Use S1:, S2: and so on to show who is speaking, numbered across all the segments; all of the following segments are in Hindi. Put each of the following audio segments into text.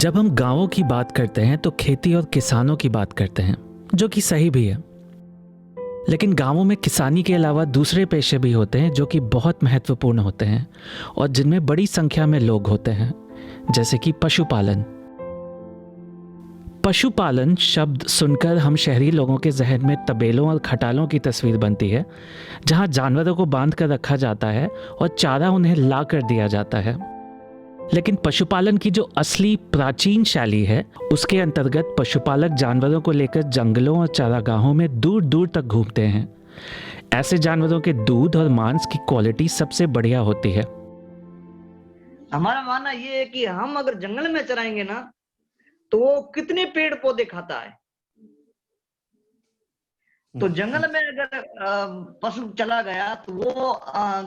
S1: जब हम गांवों की बात करते हैं तो खेती और किसानों की बात करते हैं, जो कि सही भी है। लेकिन गांवों में किसानी के अलावा दूसरे पेशे भी होते हैं जो कि बहुत महत्वपूर्ण होते हैं और जिनमें बड़ी संख्या में लोग होते हैं, जैसे कि पशुपालन। पशुपालन शब्द सुनकर हम शहरी लोगों के जहन में तबेलों और खटालों की तस्वीर बनती है, जहां जानवरों को बांध कर रखा जाता है और चारा उन्हें ला कर दिया जाता है। लेकिन पशुपालन की जो असली प्राचीन शैली है, उसके अंतर्गत पशुपालक जानवरों को लेकर जंगलों और चारागाहों में दूर दूर तक घूमते हैं। ऐसे जानवरों के दूध और मांस की क्वालिटी सबसे बढ़िया होती है।
S2: हमारा मानना ये है कि हम अगर जंगल में चराएंगे ना, तो वो कितने पेड़ पौधे खाता है। तो जंगल में अगर पशु चला गया तो वो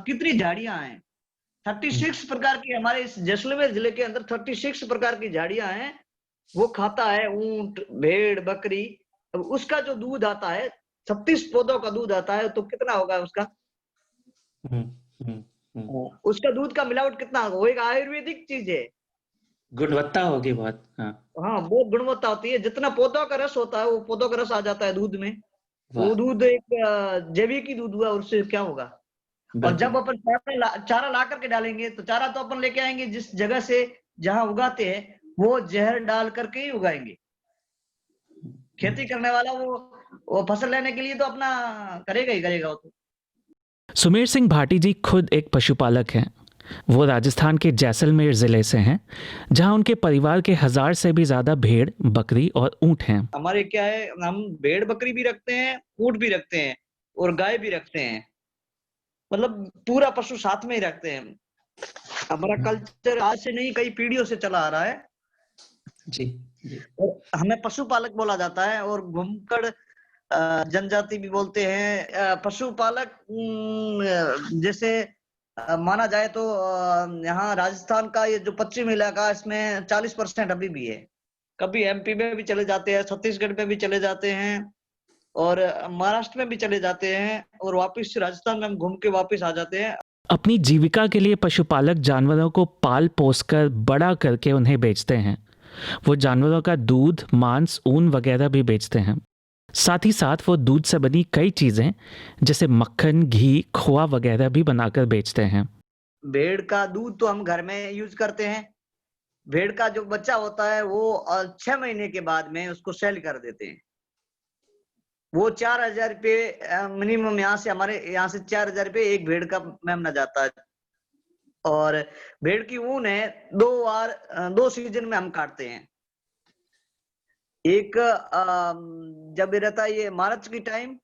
S2: कितनी झाड़ियां हैं। 36 प्रकार की, हमारे इस जैसलमेर जिले के अंदर 36 प्रकार की झाड़ियां हैं। वो खाता है ऊंट, भेड़, बकरी। अब उसका जो दूध आता है, 36 पौधों का दूध आता है, तो कितना होगा उसका? उसका दूध का मिलावट कितना होगा? वो एक आयुर्वेदिक चीज है,
S3: गुणवत्ता होगी बहुत। हाँ,
S2: हाँ, बहुत गुणवत्ता होती है। जितना पौधों का रस होता है, वो पौधों का रस आ जाता है दूध में। वो दूध एक जैविक ही दूध हुआ, उससे क्या होगा। और जब अपन चारा ला करके डालेंगे, तो चारा तो अपन लेके आएंगे जिस जगह से, जहां उगाते हैं, वो जहर डाल करके ही उगाएंगे। खेती करने वाला वो फसल लेने के लिए तो अपना करेगा ही करेगा वो तो।
S1: सुमेर सिंह भाटी जी खुद एक पशुपालक हैं। वो राजस्थान के जैसलमेर जिले से हैं, जहां उनके परिवार के 1000 से भी ज्यादा भेड़, बकरी और ऊंट हैं।
S2: हमारे क्या है, हम भेड़ बकरी भी रखते हैं, ऊंट भी रखते हैं और गाय भी रखते हैं। मतलब पूरा पशु साथ में ही रखते हैं। हमारा कल्चर आज से नहीं, कई पीढ़ियों से चला आ रहा है
S3: जी, जी।
S2: और हमें पशुपालक बोला जाता है और घुमकड़ जनजाति भी बोलते हैं। पशुपालक जैसे माना जाए तो यहाँ राजस्थान का ये जो पश्चिम इलाका, इसमें 40% अभी भी है। कभी एमपी में भी चले जाते हैं, छत्तीसगढ़ में भी चले जाते हैं और महाराष्ट्र में भी चले जाते हैं और वापस राजस्थान में हम घूम के वापस आ जाते हैं।
S1: अपनी जीविका के लिए पशुपालक जानवरों को पाल पोसकर बड़ा करके उन्हें बेचते हैं। वो जानवरों का दूध, मांस, ऊन वगैरह भी बेचते हैं। साथ ही साथ वो दूध से बनी कई चीजें जैसे मक्खन, घी, खोआ वगैरह भी बनाकर बेचते हैं।
S2: भेड़ का दूध तो हम घर में यूज करते हैं। भेड़ का जो बच्चा होता है वो 6 महीने के बाद में उसको सेल कर देते हैं। वो 4000 रुपये मिनिमम, यहाँ से, हमारे यहाँ से 4000 रुपये एक भेड़ का मेमना जाता है। और भेड़ की ऊन है 2 सीजन में हम काटते हैं। एक जब ये रहता है ये मार्च की टाइम,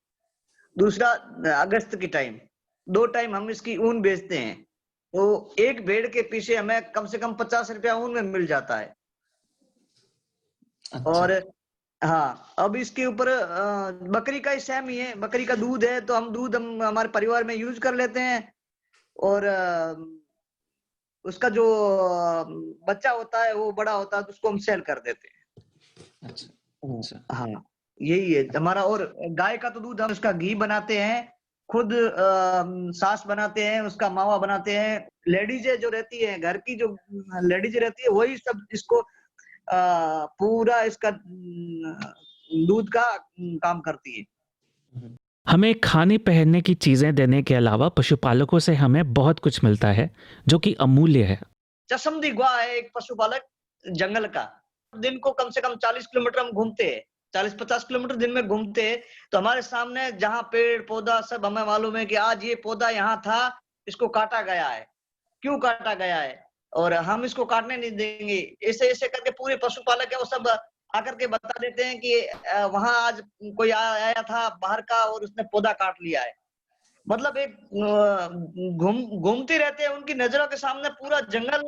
S2: दूसरा अगस्त की टाइम। 2 टाइम हम इसकी ऊन बेचते हैं। तो एक भेड़ के पीछे हमें कम से कम 50 रुपया ऊन में मिल जाता है।
S3: अच्छा।
S2: और हाँ, अब इसके ऊपर बकरी का ही सेम ही है। बकरी का दूध है तो हम हमारे परिवार में यूज कर लेते हैं। और उसका जो बच्चा होता है वो बड़ा होता है तो उसको हम सेल कर देते हैं।
S3: अच्छा।
S2: हाँ, यही है हमारा। और गाय का तो दूध हम उसका घी बनाते हैं, खुद सास बनाते हैं, उसका मावा बनाते हैं। लेडीजें जो रहती है, घर की जो लेडीज रहती है, वही सब इसको पूरा इसका दूध का काम करती है।
S1: हमें खाने पहनने की चीजें देने के अलावा पशुपालकों से हमें बहुत कुछ मिलता है जो कि अमूल्य है।
S2: चशमदी गुआ है एक पशुपालक जंगल का। दिन को कम से कम 40 किलोमीटर हम घूमते हैं, 40-50 किलोमीटर दिन में घूमते हैं। तो हमारे सामने जहाँ पेड़ पौधा सब हमें मालूम है कि आज ये पौधा यहाँ था, इसको काटा गया है, क्यों काटा गया है, और हम इसको काटने नहीं देंगे। ऐसे ऐसे करके पूरे पशुपालक है वो सब आकर के बता देते हैं कि वहां आज कोई आया था बाहर का और उसने पौधा काट लिया है। मतलब एक घूमते रहते हैं, उनकी नजरों के सामने पूरा जंगल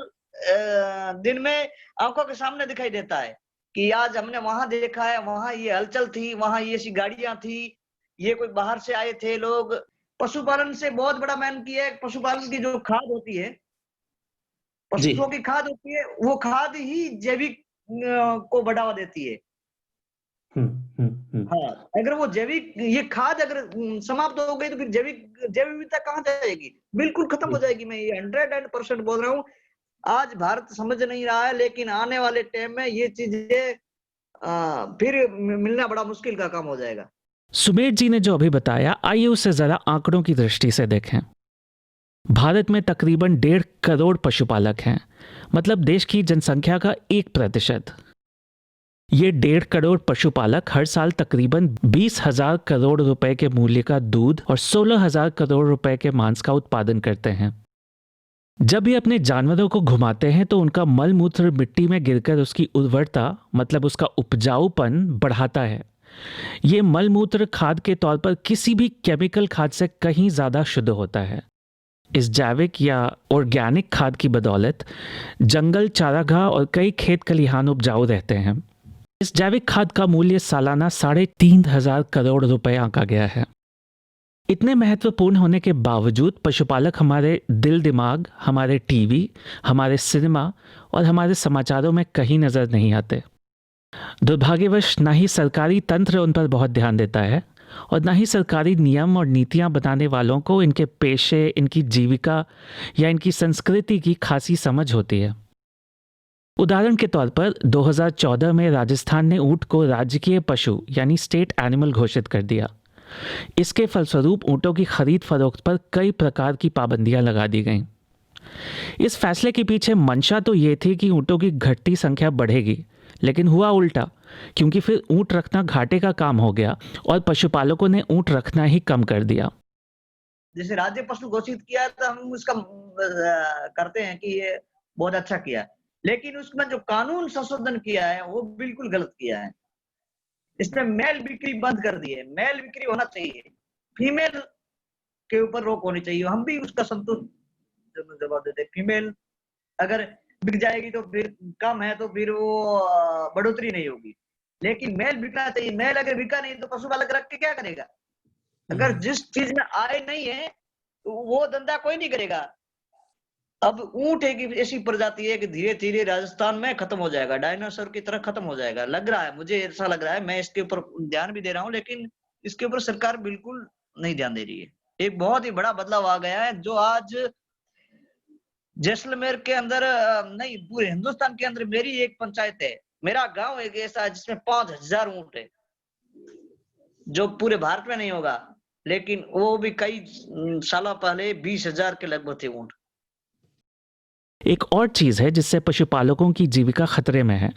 S2: दिन में आंखों के सामने दिखाई देता है कि आज हमने वहां देखा है, वहां ये हलचल थी, वहां ये ऐसी गाड़ियां थी, ये कोई बाहर से आए थे लोग। पशुपालन से बहुत बड़ा मैन की है। पशुपालन की जो खाद होती है, पशुओं की खाद होती है, वो खाद ही जैविक को बढ़ावा देती है। हाँ, अगर वो जैविक ये खाद अगर समाप्त हो गई तो फिर जैव विविधता कहाँ जाएगी? बिल्कुल खत्म हो जाएगी। मैं ये 100% बोल रहा हूँ। आज भारत समझ नहीं रहा है, लेकिन आने वाले टाइम में ये चीजें फिर मिलना बड़ा मुश्किल का काम हो जाएगा।
S1: सुमेर जी ने जो अभी बताया, आइए उसे जरा आंकड़ों की दृष्टि से देखें। भारत में तकरीबन 1.5 करोड़ पशुपालक हैं, मतलब देश की जनसंख्या का 1%। ये 1.5 करोड़ पशुपालक हर साल तकरीबन 20,000 करोड़ रुपए के मूल्य का दूध और 16,000 करोड़ रुपए के मांस का उत्पादन करते हैं। जब ये अपने जानवरों को घुमाते हैं तो उनका मल मूत्र मिट्टी में गिरकर उसकी उर्वरता, मतलब उसका उपजाऊपन बढ़ाता है। ये मल मूत्र खाद के तौर पर किसी भी केमिकल खाद से कहीं ज़्यादा शुद्ध होता है। इस जैविक या ऑर्गेनिक खाद की बदौलत जंगल, चारागाह और कई खेत खलिहान उपजाऊ रहते हैं। इस जैविक खाद का मूल्य सालाना 3,500 करोड़ रुपए आंका गया है। इतने महत्वपूर्ण होने के बावजूद पशुपालक हमारे दिल दिमाग, हमारे टीवी, हमारे सिनेमा और हमारे समाचारों में कहीं नजर नहीं आते। दुर्भाग्यवश ना ही सरकारी तंत्र उन पर बहुत ध्यान देता है और ना ही सरकारी नियम और नीतियां बनाने वालों को इनके पेशे, इनकी जीविका या इनकी संस्कृति की खासी समझ होती है। उदाहरण के तौर पर 2014 में राजस्थान ने ऊंट को राजकीय पशु यानी स्टेट एनिमल घोषित कर दिया। इसके फलस्वरूप ऊंटों की खरीद फरोख्त पर कई प्रकार की पाबंदियां लगा दी गईं। इस फैसले के पीछे मंशा तो ये थी कि ऊंटों की घटती संख्या बढ़ेगी, लेकिन हुआ उल्टा, क्योंकि फिर ऊंट रखना घाटे का काम हो गया और पशुपालकों ने ऊंट रखना ही कम कर दिया।
S2: जैसे राज्य पशु घोषित किया तो हम उसका करते हैं कि ये बहुत अच्छा किया, लेकिन उसमें जो कानून संशोधन किया है वो बिल्कुल गलत किया है। इसमें मेल बिक्री बंद कर दी है। मेल बिक्री होना चाहिए, फीमेल के ऊपर रोक होनी चाहिए। हम भी उसका संतुलित जवाब देते हैं। फीमेल अगर बिक जाएगी तो फिर कम है तो फिर वो बढ़ोतरी नहीं होगी, लेकिन मेल बिकना चाहिए। मेल अगर बिका नहीं तो पशुपालक रख के क्या करेगा? अगर जिस चीज में आय नहीं है तो वो धंधा कोई नहीं करेगा। अब ऊंट एक ऐसी प्रजाति है कि धीरे धीरे राजस्थान में खत्म हो जाएगा, डायनासोर की तरह खत्म हो जाएगा, लग रहा है, मुझे ऐसा लग रहा है। मैं इसके ऊपर ध्यान भी दे रहा हूँ, लेकिन इसके ऊपर सरकार बिल्कुल नहीं ध्यान दे रही है। एक बहुत ही बड़ा बदलाव आ गया है, जो आज जैसलमेर के अंदर नहीं, पूरे हिंदुस्तान के अंदर मेरी एक पंचायत है, मेरा गांव एक ऐसा है जिसमें 5,000 ऊंट है, जो पूरे भारत में नहीं होगा, लेकिन वो भी कई सालों पहले 20,000 के लगभग थे ऊंट।
S1: एक और चीज है जिससे पशुपालकों की जीविका खतरे में है।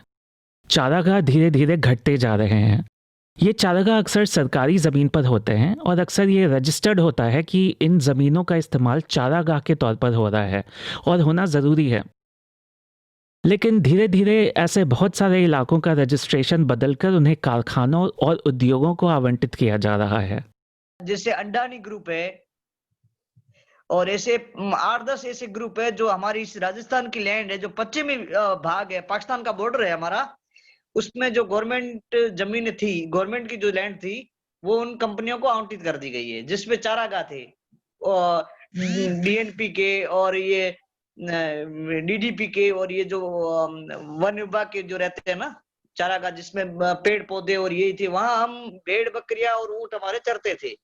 S1: चारागाह धीरे धीरे घटते जा रहे हैं। ये चारागाह अक्सर सरकारी ज़मीन पर होते हैं और अक्सर ये रजिस्टर्ड होता है कि इन ज़मीनों का इस्तेमाल चारागाह के तौर पर हो रहा है और होना ज़रूरी है। लेकिन धीरे धीरे ऐसे बहुत सारे इलाकों का रजिस्ट्रेशन बदलकर उन्हें कारखानों और उद्योगों को आवंटित किया जा रहा है।
S2: जैसे अंडानी ग्रुप है और ऐसे 8-10 ऐसे ग्रुप है जो हमारी इस राजस्थान की लैंड है, जो पश्चिमी भाग है, पाकिस्तान का बॉर्डर है हमारा, उसमें जो गवर्नमेंट जमीन थी, गवर्नमेंट की जो लैंड थी, वो उन कंपनियों को आवंटित कर दी गई है, जिसपे चारागाह थे डीएनपी के और ये डीडीपी के और ये जो वन विभाग के जो रहते हैं ना चारागाह, जिसमें पेड़ पौधे और यही थे, वहां हम भेड़ बकरियां और ऊंट हमारे चरते थे।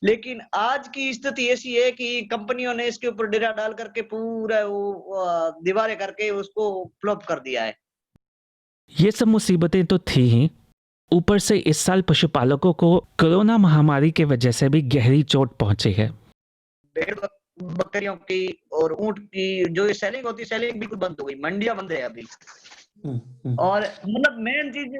S2: लेकिन आज की स्थिति ऐसी है कि कंपनियों ने इसके ऊपर डेरा डाल करके पूरा वो दीवारें करके उसको फ्लॉप कर दिया है।
S1: ये सब मुसीबतें तो थी ही, ऊपर से इस साल पशुपालकों को कोरोना महामारी की वजह से भी गहरी चोट पहुंची है।
S2: भेड़ बकरियों की और ऊंट की जो सेलिंग होती है, सेलिंग बिल्कुल बंद हो गई, मंडियां बंद है अभी। और मतलब मेन चीज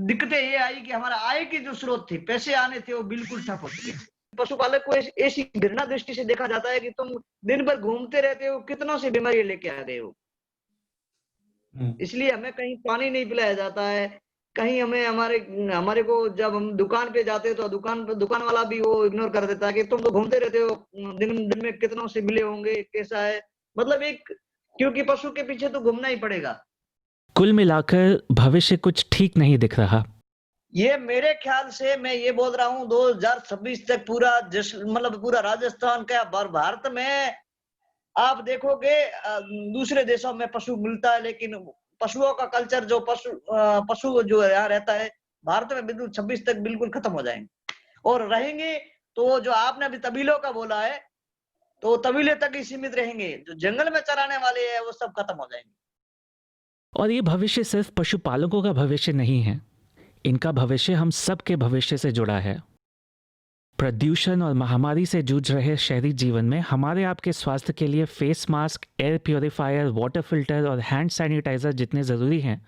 S2: दिक्कतें ये आई कि हमारा आय की जो स्रोत थी, पैसे आने थे, वो बिल्कुल ठप हो चुके। पशुपालक को ऐसी घृणा दृष्टि से देखा जाता है कि तुम दिन भर घूमते रहते हो, कितनों से बीमारी लेके आ गए हो। इसलिए हमें कहीं पानी नहीं पिलाया जाता है, कहीं हमें हमारे को जब हम दुकान पे जाते हैं तो दुकान वाला भी वो इग्नोर कर देता है कि तुम तो घूमते रहते हो, दिन में कितनों से मिले होंगे, कैसा है, मतलब एक, क्योंकि पशु के पीछे तो घूमना ही पड़ेगा।
S1: कुल मिलाकर भविष्य कुछ ठीक नहीं दिख रहा।
S2: ये मेरे ख्याल से मैं ये बोल रहा हूँ 2026 तक पूरा मतलब पूरा राजस्थान का भारत में आप देखोगे दूसरे देशों में पशु मिलता है, लेकिन पशुओं का कल्चर जो पशु जो यहाँ रहता है भारत में बिल्कुल 26 तक बिल्कुल खत्म हो जाएंगे। और रहेंगे तो जो आपने अभी तबीलों का बोला है, तो तबीले तक ही सीमित रहेंगे। जो जंगल में चराने वाले हैं वो सब खत्म हो जाएंगे।
S1: और ये भविष्य सिर्फ पशुपालकों का भविष्य नहीं है, इनका भविष्य हम सब के भविष्य से जुड़ा है। प्रदूषण और महामारी से जूझ रहे शहरी जीवन में हमारे आपके स्वास्थ्य के लिए face mask, air purifier, water filter और हैंड सैनिटाइजर जितने ज़रूरी हैं,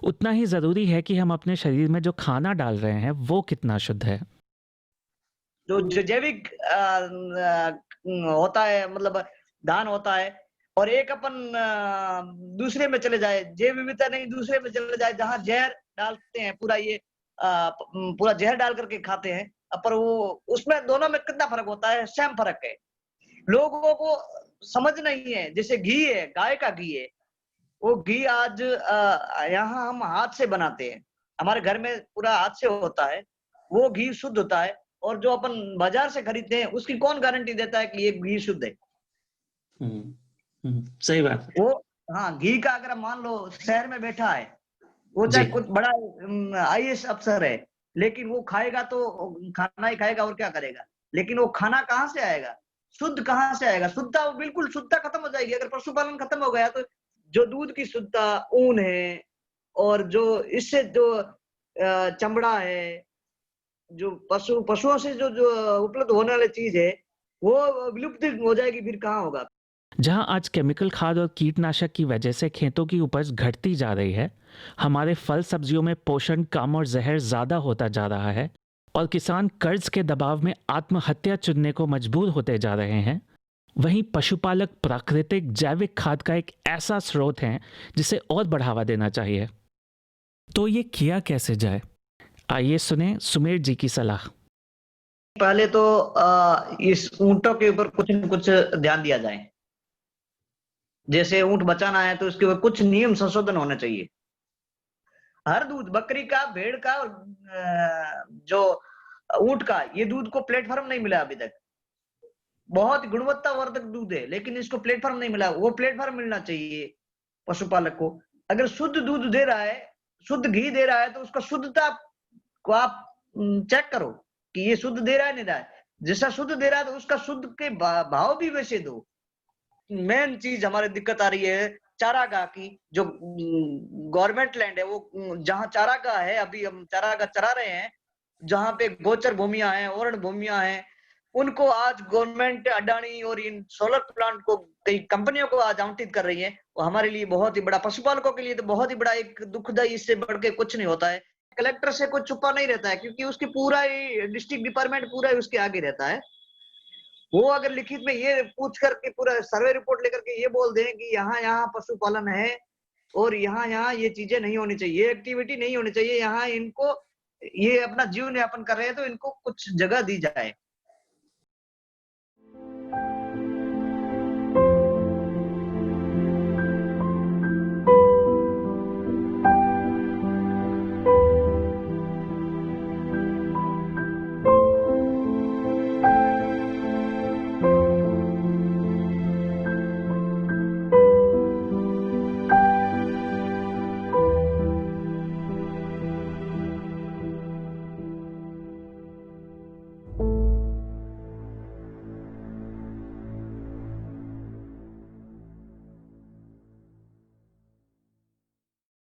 S1: उतना ही ज़रूरी है कि हम अपने शरीर में जो खाना डाल रहे हैं वो कितना शुद्ध है।
S2: जो जैविक होता है, मतलब धान होता है, और एक अपन दूसरे में चले जाए, जैव विविधता नहीं दूसरे में चले जाए, जहाँ जहर डालते हैं, पूरा ये पूरा जहर डाल करके खाते हैं। पर वो उसमें दोनों में कितना फर्क होता है? सेम फर्क है। लोगों को समझ नहीं है। जैसे घी है, गाय का घी है, वो घी आज यहाँ हम हाथ से बनाते हैं, हमारे घर में पूरा हाथ से होता है, वो घी शुद्ध होता है। और जो अपन बाजार से खरीदते हैं उसकी कौन गारंटी देता है कि ये घी शुद्ध है?
S3: सही बात है।
S2: वो हाँ, घी का अगर मान लो शहर में बैठा है, वो चाहे कुछ बड़ा आईएएस अफसर है, लेकिन वो खाएगा तो खाना ही खाएगा और क्या करेगा। लेकिन वो खाना कहाँ से आएगा? शुद्ध कहाँ से आएगा? शुद्धता, वो बिल्कुल शुद्धता खत्म हो जाएगी अगर पशुपालन खत्म हो गया। तो जो दूध की शुद्धता, ऊन है, और जो इससे जो चमड़ा है, जो पशुओं से जो जो उपलब्ध होने वाली चीज है, वो विलुप्त हो जाएगी। फिर कहाँ होगा?
S1: जहां आज केमिकल खाद और कीटनाशक की वजह से खेतों की उपज घटती जा रही है, हमारे फल सब्जियों में पोषण कम और जहर ज़्यादा होता जा रहा है, और किसान कर्ज के दबाव में आत्महत्या चुनने को मजबूर होते जा रहे हैं, वहीं पशुपालक प्राकृतिक जैविक खाद का एक ऐसा स्रोत है जिसे और बढ़ावा देना चाहिए। तो ये किया कैसे जाए? आइए सुने सुमेर जी की सलाह।
S2: पहले तो इस ऊंटों के ऊपर कुछ न कुछ ध्यान दिया जाए। जैसे ऊंट बचाना है तो उसके ऊपर कुछ नियम संशोधन होने चाहिए। हर दूध, बकरी का, भेड़ का, जो ऊंट का, ये दूध को प्लेटफॉर्म नहीं मिला अभी तक। बहुत गुणवत्तावर्धक दूध है, लेकिन इसको प्लेटफॉर्म नहीं मिला। वो प्लेटफॉर्म मिलना चाहिए पशुपालक को। अगर शुद्ध दूध दे रहा है, शुद्ध घी दे रहा है, तो उसका शुद्धता को आप चेक करो कि ये शुद्ध दे रहा है नहीं रहा है। जैसा शुद्ध दे रहा है तो उसका शुद्ध के भाव भी वैसे दो। मेन चीज हमारी दिक्कत आ रही है चारागाह की। जो गवर्नमेंट लैंड है, वो जहाँ चारागाह है, अभी हम चारागाह चरा रहे हैं, जहाँ पे गोचर भूमियां हैं, ओरण भूमियां हैं, उनको आज गवर्नमेंट अडानी और इन सोलर प्लांट को, कई कंपनियों को आज आवंटित कर रही है। वो हमारे लिए बहुत ही बड़ा, पशुपालकों के लिए तो बहुत ही बड़ा एक दुखदाई, इससे बढ़ के कुछ नहीं होता है। कलेक्टर से कुछ छुपा नहीं रहता है, क्योंकि उसकी पूरा ही डिस्ट्रिक्ट डिपार्टमेंट पूरा ही उसके आगे रहता है। वो अगर लिखित में ये पूछ करके पूरा सर्वे रिपोर्ट लेकर के ये बोल दें कि यहाँ यहाँ पशुपालन है और यहाँ यहाँ ये चीजें नहीं होनी चाहिए, ये एक्टिविटी नहीं होनी चाहिए, यहाँ इनको ये अपना जीवन यापन कर रहे हैं, तो इनको कुछ जगह दी जाए।